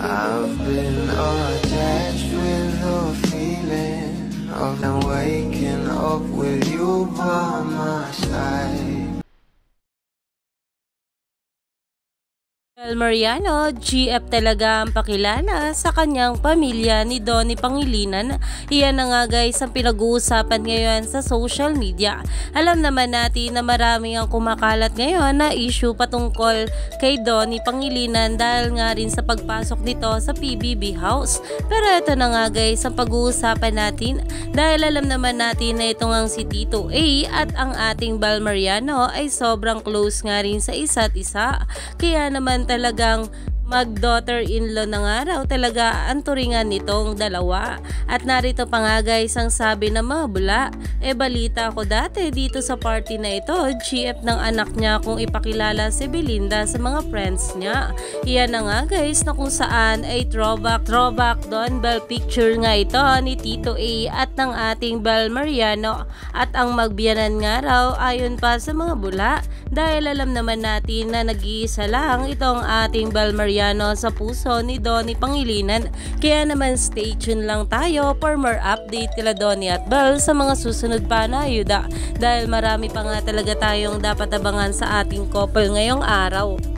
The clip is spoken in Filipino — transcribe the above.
I've been attached with the feeling of waking up with you by my side. Bel Mariano, GF talaga ang pakilala sa kanyang pamilya ni Donnie Pangilinan. Iyan na nga guys ang pinag-uusapan ngayon sa social media. Alam naman natin na marami ang kumakalat ngayon na issue patungkol kay Donnie Pangilinan dahil nga rin sa pagpasok nito sa PBB House. Pero ito na nga guys ang pag-uusapan natin dahil alam naman natin na itong ang si Tito A at ang ating Bel Mariano ay sobrang close nga rin sa isa't isa. Kaya naman talagang mag-daughter-in-law na nga raw talaga ang turingan nitong dalawa. At narito pa nga guys ang sabi ng mga bula. Balita ko dati dito sa party na ito, GF ng anak niya kung ipakilala si Belinda sa mga friends niya. Iyan na nga guys na kung saan ay throwback Don Bel picture nga ito ni Tito A at ng ating Bel Mariano. At ang magbiyanan nga raw ayon pa sa mga bula dahil alam naman natin na nag-iisa lang itong ating Bel Mariano sa puso ni Donnie Pangilinan. Kaya naman stay tuned lang tayo for more update kila Donnie at Bel sa mga susunod pa na ayuda dahil marami pa nga talaga tayong dapat abangan sa ating couple ngayong araw.